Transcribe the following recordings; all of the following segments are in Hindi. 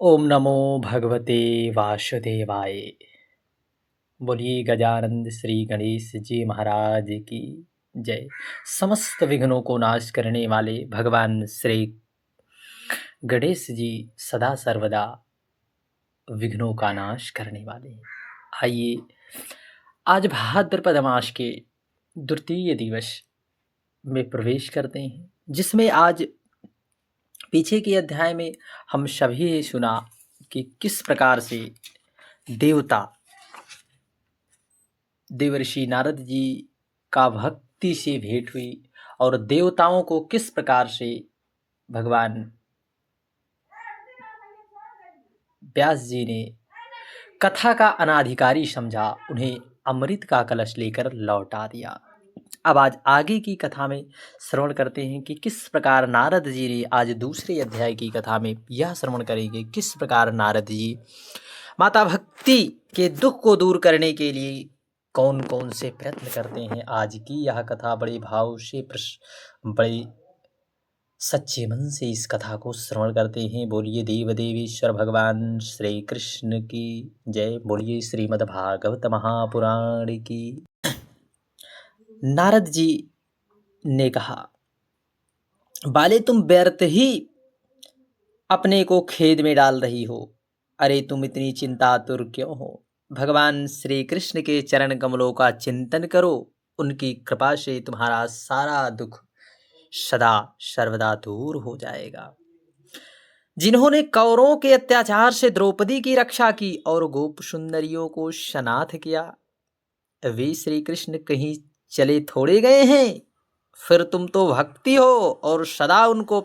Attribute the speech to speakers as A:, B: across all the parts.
A: ओम नमो भगवते वासुदेवाय। बोलिए गजानंद श्री गणेश जी महाराज की जय। समस्त विघ्नों को नाश करने वाले भगवान श्री गणेश जी सदा सर्वदा विघ्नों का नाश करने वाले हैं। आइए आज भाद्रपद मास के द्वितीय दिवस में प्रवेश करते हैं, जिसमें आज पीछे के अध्याय में हम सभी ने सुना कि किस प्रकार से देवर्षि नारद जी का भक्ति से भेंट हुई और देवताओं को किस प्रकार से भगवान व्यास जी ने कथा का अनाधिकारी समझा, उन्हें अमृत का कलश लेकर लौटा दिया। अब आज आगे की कथा में श्रवण करते हैं कि किस प्रकार नारद जी ने, आज दूसरे अध्याय की कथा में यह श्रवण करेंगे किस प्रकार नारद जी माता भक्ति के दुख को दूर करने के लिए कौन कौन से प्रयत्न करते हैं। आज की यह कथा बड़े भाव से बड़े सच्चे मन से इस कथा को श्रवण करते हैं। बोलिए देव देवेश्वर भगवान श्री कृष्ण की जय। बोलिए श्रीमद् भागवत महापुराण की। नारद जी ने कहा, बाले तुम व्यर्थ ही अपने को खेद में डाल रही हो। अरे तुम इतनी चिंतातुर क्यों हो? भगवान श्री कृष्ण के चरण कमलों का चिंतन करो, उनकी कृपा से तुम्हारा सारा दुख सदा सर्वदा दूर हो जाएगा। जिन्होंने कौरवों के अत्याचार से द्रौपदी की रक्षा की और गोप सुंदरियों को शनाथ किया, वे श्री कृष्ण कहीं चले थोड़े गए हैं। फिर तुम तो भक्ति हो और सदा उनको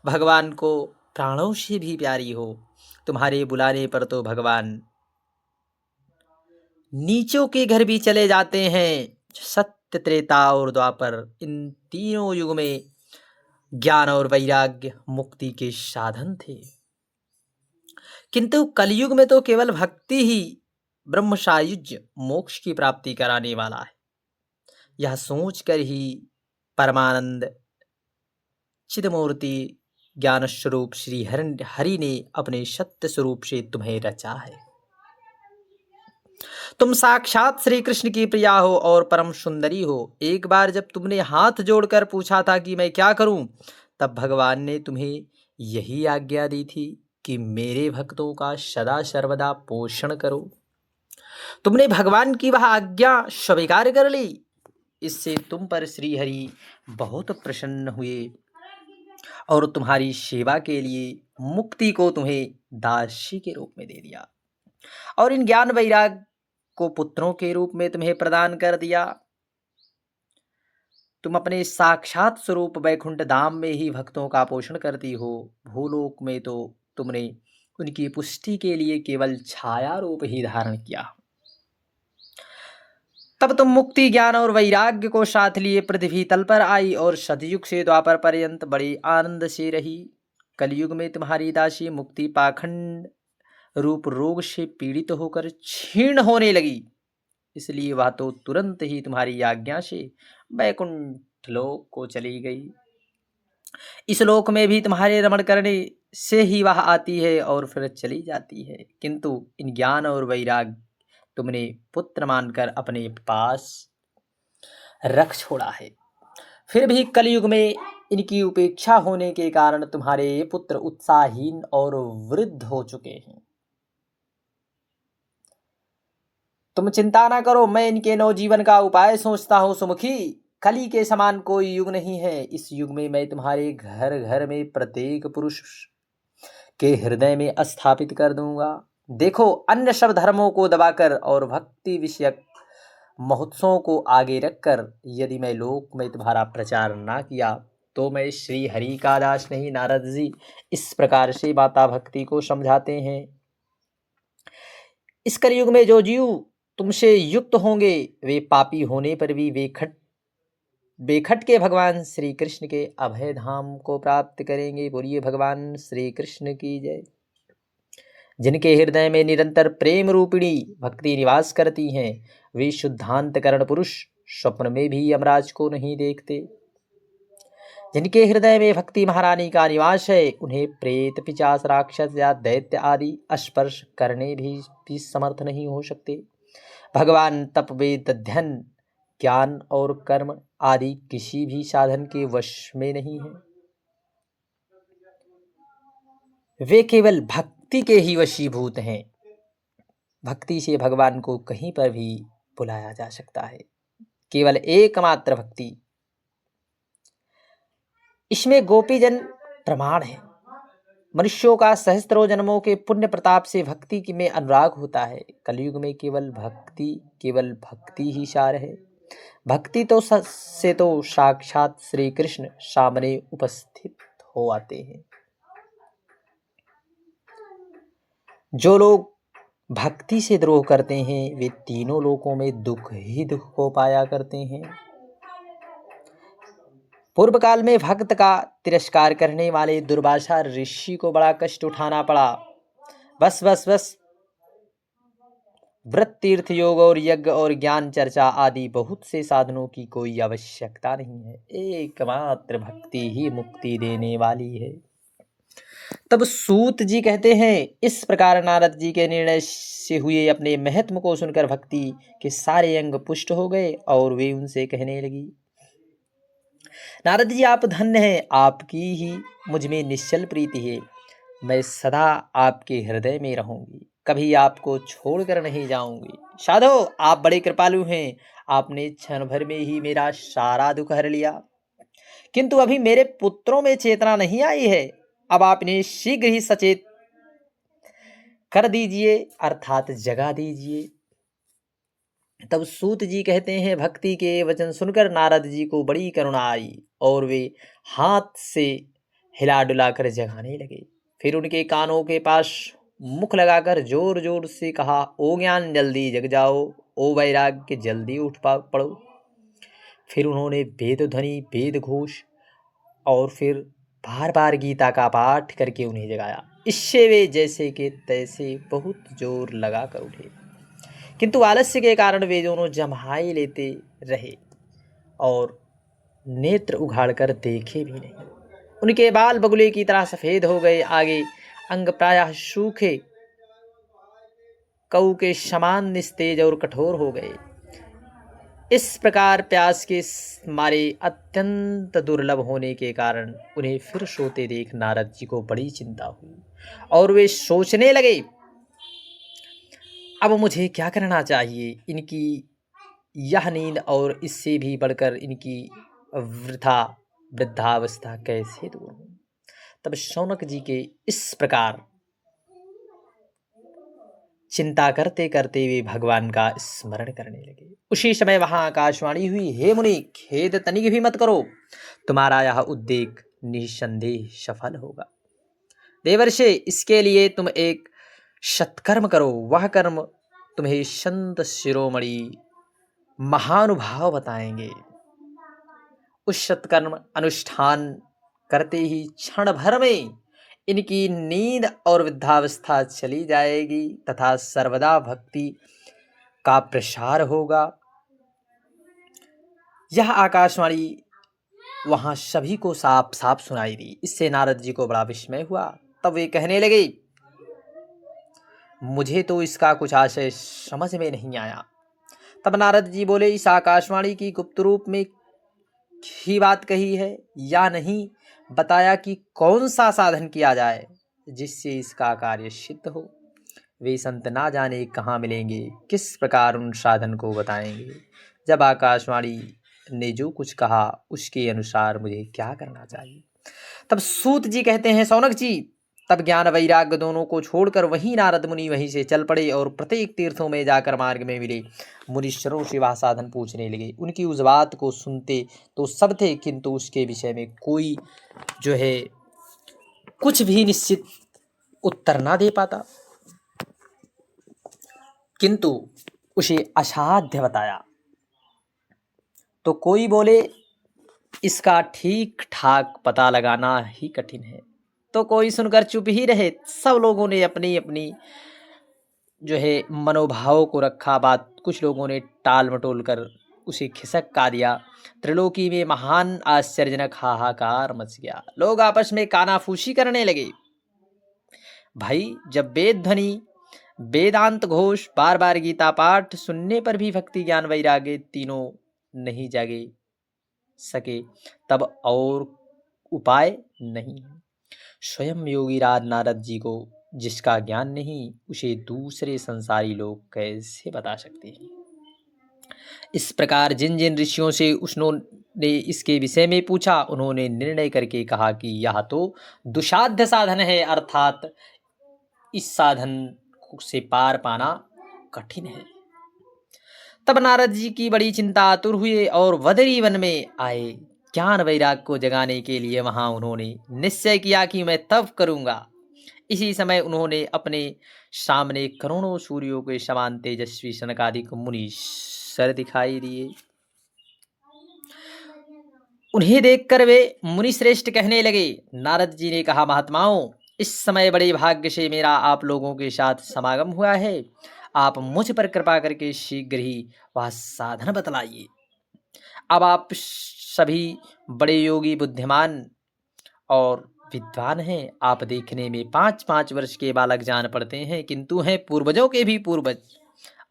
A: भगवान को प्राणों से भी प्यारी हो। तुम्हारे बुलाने पर तो भगवान नीचों के घर भी चले जाते हैं। सत्य, त्रेता और द्वापर, इन तीनों युग में ज्ञान और वैराग्य मुक्ति के साधन थे, किंतु कलयुग में तो केवल भक्ति ही ब्रह्म सायुज्य मोक्ष की प्राप्ति कराने वाला है। यह सोचकर ही परमानंद चिदमूर्ति ज्ञान स्वरूप श्री हरि ने अपने सत्य स्वरूप से तुम्हें रचा है। तुम साक्षात श्री कृष्ण की प्रिया हो और परम सुंदरी हो। एक बार जब तुमने हाथ जोड़कर पूछा था कि मैं क्या करूं, तब भगवान ने तुम्हें यही आज्ञा दी थी कि मेरे भक्तों का सदा सर्वदा पोषण करो। तुमने भगवान की वह आज्ञा स्वीकार कर ली। इससे तुम पर श्री हरि बहुत प्रसन्न हुए और तुम्हारी सेवा के लिए मुक्ति को तुम्हें दासी के रूप में दे दिया और इन ज्ञान वैराग को पुत्रों के रूप में तुम्हें प्रदान कर दिया। तुम अपने साक्षात स्वरूप वैकुंठ धाम में ही भक्तों का पोषण करती हो। भूलोक में तो तुमने उनकी पुष्टि के लिए केवल छाया रूप ही धारण किया। तब तुम मुक्ति, ज्ञान और वैराग्य को साथ लिए पृथ्वी तल पर आई और सतयुग से द्वापर पर्यंत बड़े आनंद से रही। कलयुग में तुम्हारी दासी मुक्ति पाखंड रूप रोग से पीड़ित होकर क्षीण होने लगी, इसलिए वह तो तुरंत ही तुम्हारी आज्ञा से वैकुंठ लोक को चली गई। इस लोक में भी तुम्हारे रमण करने से ही वह आती है और फिर चली जाती है, किंतु इन ज्ञान और वैराग्य तुमने पुत्र मानकर अपने पास रख छोड़ा है। फिर भी कलयुग में इनकी उपेक्षा होने के कारण तुम्हारे पुत्र उत्साहहीन और वृद्ध हो चुके हैं। तुम चिंता ना करो, मैं इनके नवजीवन का उपाय सोचता हूँ सुमुखी। कली के समान कोई युग नहीं है। इस युग में मैं तुम्हारे घर घर में प्रत्येक पुरुष के हृदय में स्थापित कर दूंगा। देखो, अन्य सब धर्मों को दबाकर और भक्ति विषयक महोत्सवों को आगे रखकर यदि मैं लोक में तुम्हारा प्रचार ना किया तो मैं श्री हरि का दास नहीं। नारद जी इस प्रकार से माता भक्ति को समझाते हैं। इस कलयुग में जो जीव तुमसे युक्त होंगे वे पापी होने पर भी बेखट के भगवान श्री कृष्ण के अभय धाम को प्राप्त करेंगे। बोलिए भगवान श्री कृष्ण की जय। जिनके हृदय में निरंतर प्रेम रूपिणी भक्ति निवास करती हैं, वे शुद्धांतकरण पुरुष स्वप्न में भी यमराज को नहीं देखते। जिनके हृदय में भक्ति महारानी का निवास है, उन्हें प्रेत, पिशाच, राक्षस या दैत्य आदि स्पर्श करने भी समर्थ नहीं हो सकते। भगवान तप, वेद, ध्यान, ज्ञान और कर्म आदि किसी भी साधन के वश में नहीं है। वे केवल भक्ति के ही वशीभूत हैं। भक्ति से भगवान को कहीं पर भी बुलाया जा सकता है, केवल एकमात्र भक्ति। इसमें गोपीजन प्रमाण है। मनुष्यों का सहस्त्रों जन्मों के पुण्य प्रताप से भक्ति में अनुराग होता है। कलयुग में केवल भक्ति ही सार है। भक्ति तो से तो साक्षात श्री कृष्ण सामने उपस्थित हो आते हैं। जो लोग भक्ति से द्रोह करते हैं, वे तीनों लोकों में दुख ही दुख को पाया करते हैं। पूर्व काल में भक्त का तिरस्कार करने वाले दुर्वासा ऋषि को बड़ा कष्ट उठाना पड़ा। बस व्रत, तीर्थ, योग और यज्ञ और ज्ञान चर्चा आदि बहुत से साधनों की कोई आवश्यकता नहीं है। एकमात्र भक्ति ही मुक्ति देने वाली है। तब सूत जी कहते हैं, इस प्रकार नारद जी के निर्णय से हुए अपने महत्व को सुनकर भक्ति के सारे अंग पुष्ट हो गए और वे उनसे कहने लगी, नारद जी आप धन्य हैं, आपकी ही मुझ में निश्चल प्रीति है। मैं सदा आपके हृदय में रहूंगी, कभी आपको छोड़कर नहीं जाऊंगी। साधो आप बड़े कृपालु हैं, आपने क्षण भर में ही मेरा सारा दुख हर लिया। किंतु अभी मेरे पुत्रों में चेतना नहीं आई है, अब आप इन्हें शीघ्र ही सचेत कर दीजिए, अर्थात जगा दीजिए। तब सूत जी कहते हैं, भक्ति के वचन सुनकर नारद जी को बड़ी करुणा आई और वे हाथ से हिला डुलाकर जगाने लगे। फिर उनके कानों के पास मुख लगाकर जोर जोर से कहा, ओ ज्ञान जल्दी जग जाओ, ओ वैराग्य जल्दी उठ पड़ो। फिर उन्होंने वेद ध्वनि, वेद घोष और फिर बार बार गीता का पाठ करके उन्हें जगाया। इससे वे जैसे के तैसे बहुत जोर लगा कर उठे, किंतु आलस्य के कारण वे दोनों जम्हाई लेते रहे और नेत्र उघाड़कर देखे भी नहीं। उनके बाल बगुले की तरह सफेद हो गए, आगे अंग प्रायः सूखे कऊ के समान निस्तेज और कठोर हो गए। इस प्रकार प्यास के मारे अत्यंत दुर्लभ होने के कारण उन्हें फिर सोते देख नारद जी को बड़ी चिंता हुई और वे सोचने लगे, अब मुझे क्या करना चाहिए। इनकी यह नींद और इससे भी बढ़कर इनकी वृद्धावस्था कैसे दूर हो। तब शौनक जी के इस प्रकार चिंता करते करते वे भगवान का स्मरण करने लगे। उसी समय वहां आकाशवाणी हुई, हे मुनि, खेद तनिक भी मत करो, तुम्हारा यह उद्देक निसंदेह सफल होगा। देवर्षि, इसके लिए तुम एक सत्कर्म करो। वह कर्म तुम्हें संत शिरोमणि महानुभाव बताएंगे। उस सत्कर्म अनुष्ठान करते ही क्षण भर में इनकी नींद और वृद्धावस्था चली जाएगी तथा सर्वदा भक्ति का प्रसार होगा। यह आकाशवाणी वहां सभी को साफ साफ सुनाई दी। इससे नारद जी को बड़ा विस्मय हुआ। तब वे कहने लगे, मुझे तो इसका कुछ आशय समझ में नहीं आया। तब नारद जी बोले, इस आकाशवाणी की गुप्त रूप में ही बात कही है या नहीं बताया कि कौन सा साधन किया जाए जिससे इसका कार्य सिद्ध हो। वे संत ना जाने कहाँ मिलेंगे, किस प्रकार उन साधन को बताएंगे। जब आकाशवाणी ने जो कुछ कहा उसके अनुसार मुझे क्या करना चाहिए। तब सूत जी कहते हैं, शौनक जी, तब ज्ञान वैराग्य दोनों को छोड़कर वहीं नारद मुनि वहीं से चल पड़े और प्रत्येक तीर्थों में जाकर मार्ग में मिले मुनीश्वरों से वह साधन पूछने लगे। उनकी उस बात को सुनते तो सब थे, किंतु उसके विषय में कोई जो है कुछ भी निश्चित उत्तर ना दे पाता, किंतु उसे असाध्य बताया। तो कोई बोले इसका ठीक ठाक पता लगाना ही कठिन है, तो कोई सुनकर चुप ही रहे। सब लोगों ने अपनी अपनी जो है मनोभाव को रखा बात। कुछ लोगों ने टाल मटोल कर उसे खिसका दिया। त्रिलोकी में महान आश्चर्यजनक हाहाकार मच गया। लोग आपस में कानाफूसी करने लगे। भाई, जब वेद ध्वनि, वेदांत घोष, बार बार गीता पाठ सुनने पर भी भक्ति ज्ञान वैराग्य तीनों नहीं जागे सके, तब और उपाय नहीं है। स्वयं योगी राज नारद जी को जिसका ज्ञान नहीं, उसे दूसरे संसारी लोग कैसे बता सकते हैं। इस प्रकार जिन जिन ऋषियों से उन्होंने इसके विषय में पूछा, उन्होंने निर्णय करके कहा कि यह तो दुसाध्य साधन है, अर्थात इस साधन से पार पाना कठिन है। तब नारद जी की बड़ी चिंता आतुर हुए और बदरी वन में आए। ज्ञान वैराग को जगाने के लिए वहां उन्होंने निश्चय किया कि मैं तप करूंगा। इसी समय उन्होंने अपने सामने करोड़ों सूर्यों के समान तेजस्वी सनकादिक मुनीश्वर दिखाई दिए। उन्हें देखकर वे मुनिश्रेष्ठ कहने लगे। नारद जी ने कहा, महात्माओं, इस समय बड़े भाग्य से मेरा आप लोगों के साथ समागम हुआ है। आप मुझ पर कृपा करके शीघ्र ही वह साधन बतलाइए। अब आप सभी बड़े योगी, बुद्धिमान और विद्वान हैं। आप देखने में 5-5 वर्ष के बालक जान पड़ते हैं, किंतु हैं पूर्वजों के भी पूर्वज।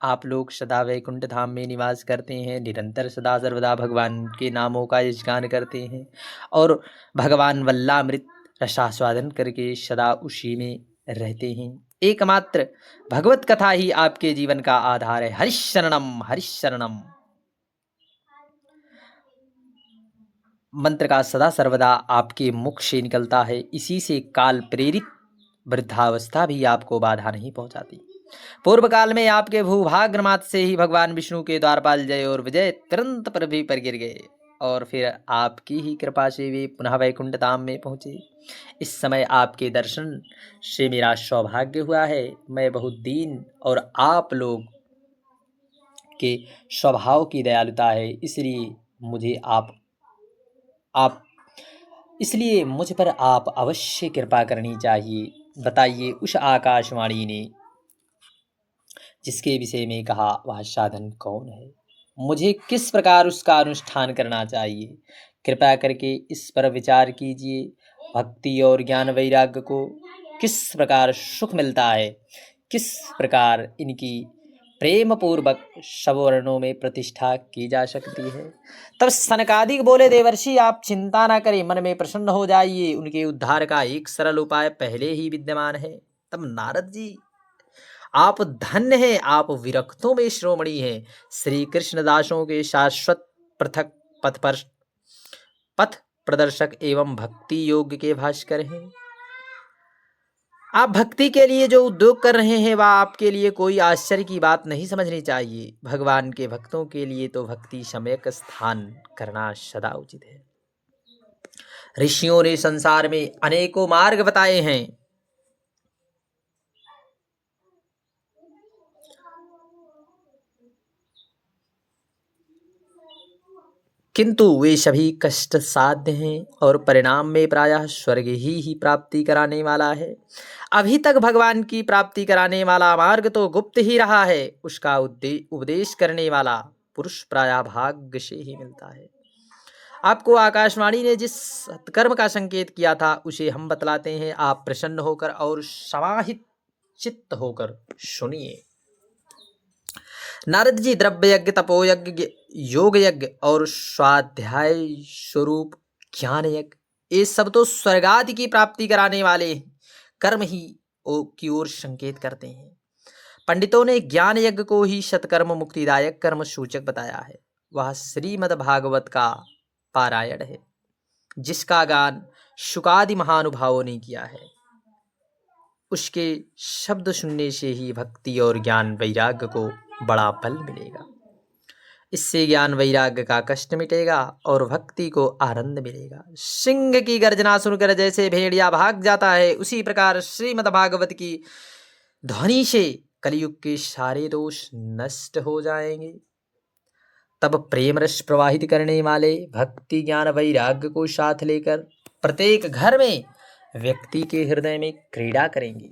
A: आप लोग सदा वैकुंठ धाम में निवास करते हैं, निरंतर सदा सर्वदा भगवान के नामों का यशगान करते हैं और भगवान वल्लामृत रसास्वादन करके सदा उसी में रहते हैं। एकमात्र भगवत कथा ही आपके जीवन का आधार है। हरिशरणम हरिशरणम मंत्र का सदा सर्वदा आपके मुख से निकलता है। इसी से काल प्रेरित वृद्धावस्था भी आपको बाधा नहीं पहुंचाती। पूर्व काल में आपके भूभाग्रमात से ही भगवान विष्णु के द्वारपाल जय और विजय तुरंत पृथ्वी पर गिर गए और फिर आपकी ही कृपा से वे पुनः वैकुंठ धाम में पहुंचे। इस समय आपके दर्शन से मेरा सौभाग्य हुआ है। मैं बहुत दीन और आप लोग के स्वभाव की दयालुता है, इसलिए मुझ पर आप अवश्य कृपा करनी चाहिए। बताइए, उस आकाशवाणी ने जिसके विषय में कहा, वह साधन कौन है? मुझे किस प्रकार उसका अनुष्ठान करना चाहिए? कृपया करके इस पर विचार कीजिए। भक्ति और ज्ञान वैराग्य को किस प्रकार सुख मिलता है, किस प्रकार इनकी प्रेम पूर्वक सवर्णों में प्रतिष्ठा की जा सकती है। तब सनकादिक बोले, देवर्षि, आप चिंता ना करें, मन में प्रसन्न हो जाइए। उनके उद्धार का एक सरल उपाय पहले ही विद्यमान है। तब नारद जी, आप धन्य हैं, आप विरक्तों में श्रोमणी हैं, श्री कृष्णदासों के शाश्वत पृथक पथ प्रदर्शक एवं भक्ति योग के भास्कर हैं। आप भक्ति के लिए जो उद्योग कर रहे हैं, वह आपके लिए कोई आश्चर्य की बात नहीं समझनी चाहिए। भगवान के भक्तों के लिए तो भक्ति सम्यक स्थान करना सदा उचित है। ऋषियों ने संसार में अनेकों मार्ग बताए हैं, किंतु वे सभी कष्ट साध्य हैं और परिणाम में प्रायः स्वर्ग ही प्राप्ति कराने वाला है। अभी तक भगवान की प्राप्ति कराने वाला मार्ग तो गुप्त ही रहा है। उसका उपदेश करने वाला पुरुष प्रायः भाग्य से ही मिलता है। आपको आकाशवाणी ने जिस सत्कर्म का संकेत किया था, उसे हम बतलाते हैं। आप प्रसन्न होकर और समाहित चित्त होकर सुनिए। नारद जी द्रव्य यज्ञ, तपोयज्ञ, योग यज्ञ और स्वाध्याय स्वरूप ज्ञान यज्ञ, ये सब तो स्वर्ग आदि की प्राप्ति कराने वाले कर्म ही की ओर संकेत करते हैं। पंडितों ने ज्ञान यज्ञ को ही सत्कर्म मुक्तिदायक कर्म सूचक बताया है। वह श्रीमद् भागवत का पारायण है, जिसका गान शुकादि महानुभावों ने किया है। उसके शब्द सुनने से ही भक्ति और ज्ञान वैराग्य को बड़ा बल मिलेगा। इससे ज्ञान वैराग्य का कष्ट मिटेगा और भक्ति को आनंद मिलेगा। सिंह की गर्जना सुनकर जैसे भेड़िया भाग जाता है, उसी प्रकार श्रीमद् भागवत की ध्वनि से कलयुग के सारे दोष नष्ट हो जाएंगे। तब प्रेम रस प्रवाहित करने वाले भक्ति ज्ञान वैराग्य को साथ लेकर प्रत्येक घर में व्यक्ति के हृदय में क्रीड़ा करेंगी।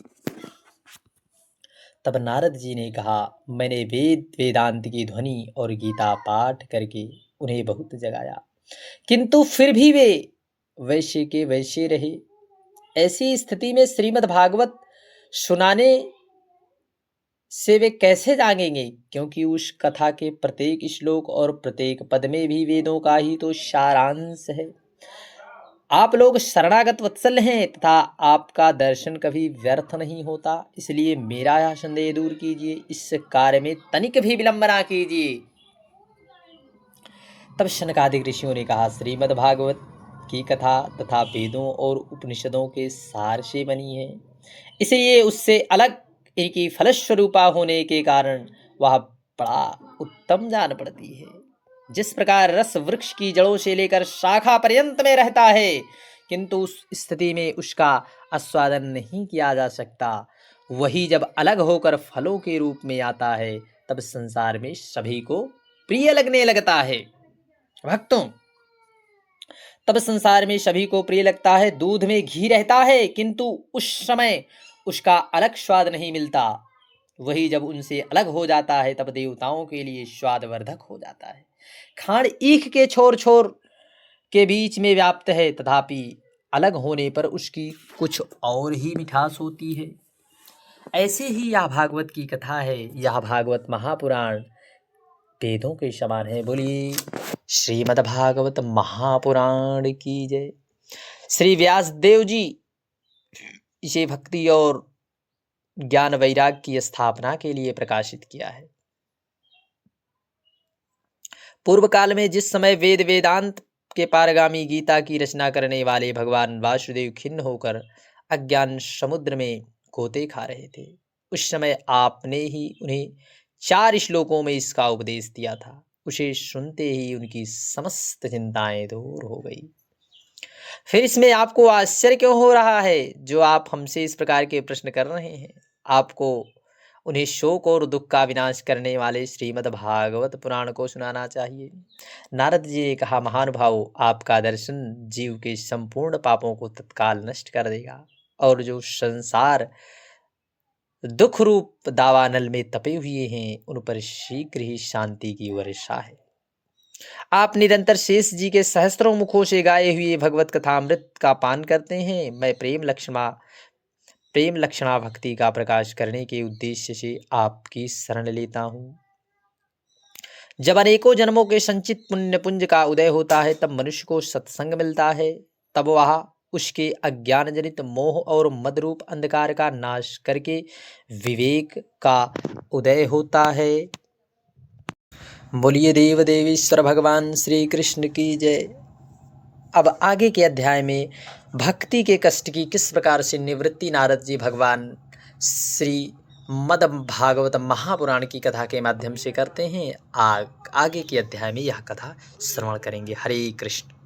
A: तब नारद जी ने कहा, मैंने वेद वेदांत की ध्वनि और गीता पाठ करके उन्हें बहुत जगाया, किंतु फिर भी वे वैसे के वैसे रहे। ऐसी स्थिति में श्रीमद् भागवत सुनाने से वे कैसे जागेंगे, क्योंकि उस कथा के प्रत्येक श्लोक और प्रत्येक पद में भी वेदों का ही तो सारांश है। आप लोग शरणागत वत्सल हैं तथा आपका दर्शन कभी व्यर्थ नहीं होता, इसलिए मेरा यह संदेह दूर कीजिए, इस कार्य में तनिक भी विलंब ना कीजिए। तब शनकादिक ऋषियों ने कहा, श्रीमद् भागवत की कथा तथा वेदों और उपनिषदों के सार से बनी है, इसलिए उससे अलग इनकी फलस्वरूपा होने के कारण वह बड़ा उत्तम जान पड़ती है। जिस प्रकार रस वृक्ष की जड़ों से लेकर शाखा पर्यंत में रहता है, किंतु उस स्थिति में उसका आस्वादन नहीं किया जा सकता, वही जब अलग होकर फलों के रूप में आता है, तब संसार में सभी को प्रिय लगने लगता है। भक्तों, तब संसार में सभी को प्रिय लगता है। दूध में घी रहता है, किंतु उस समय उसका अलग स्वाद नहीं मिलता, वही जब उनसे अलग हो जाता है, तब देवताओं के लिए स्वादवर्धक हो जाता है। खांड ईख के छोर छोर के बीच में व्याप्त है, तथापि अलग होने पर उसकी कुछ और ही मिठास होती है। ऐसे ही यह भागवत की कथा है। यह भागवत महापुराण वेदों के समान है। बोलिए श्रीमद् भागवत महापुराण की जय। श्री व्यास देव जी इसे भक्ति और ज्ञान वैराग की स्थापना के लिए प्रकाशित किया है। पूर्व काल में जिस समय वेद वेदांत के पारगामी गीता की रचना करने वाले भगवान वासुदेव खिन्न होकर अज्ञान समुद्र में गोते खा रहे थे, उस समय आपने ही उन्हें 4 श्लोकों में इसका उपदेश दिया था। उसे सुनते ही उनकी समस्त चिंताएं दूर हो गई। फिर इसमें आपको आश्चर्य क्यों हो रहा है, जो आप हमसे इस प्रकार के प्रश्न कर रहे हैं? आपको उन्हें शोक और दुख का विनाश करने वाले श्रीमद् भागवत पुराण को सुनाना चाहिए। नारद जी ने कहा, महानुभाव, आपका दर्शन जीव के संपूर्ण पापों को तत्काल नष्ट कर देगा, और जो संसार दुख रूप दावानल में तपे हुए हैं, उन पर शीघ्र ही शांति की वर्षा है। आप निरंतर शेष जी के सहस्त्रों मुखों से गाए हुए भगवत कथामृत का पान करते हैं। मैं प्रेम लक्षणा भक्ति का प्रकाश करने के उद्देश्य से आपकी शरण लेता हूँ। जब अनेकों जन्मों के संचित पुण्य पुंज का उदय होता है, तब मनुष्य को सत्संग मिलता है। तब वह उसके अज्ञान जनित मोह और मदरूप अंधकार का नाश करके विवेक का उदय होता है। बोलिए देव देवेश्वर भगवान श्री कृष्ण की जय। अब आगे के अध्याय में भक्ति के कष्ट की किस प्रकार से निवृत्ति नारद जी भगवान श्री मद भागवत महापुराण की कथा के माध्यम से करते हैं, आगे के अध्याय में यह कथा श्रवण करेंगे। हरे कृष्ण।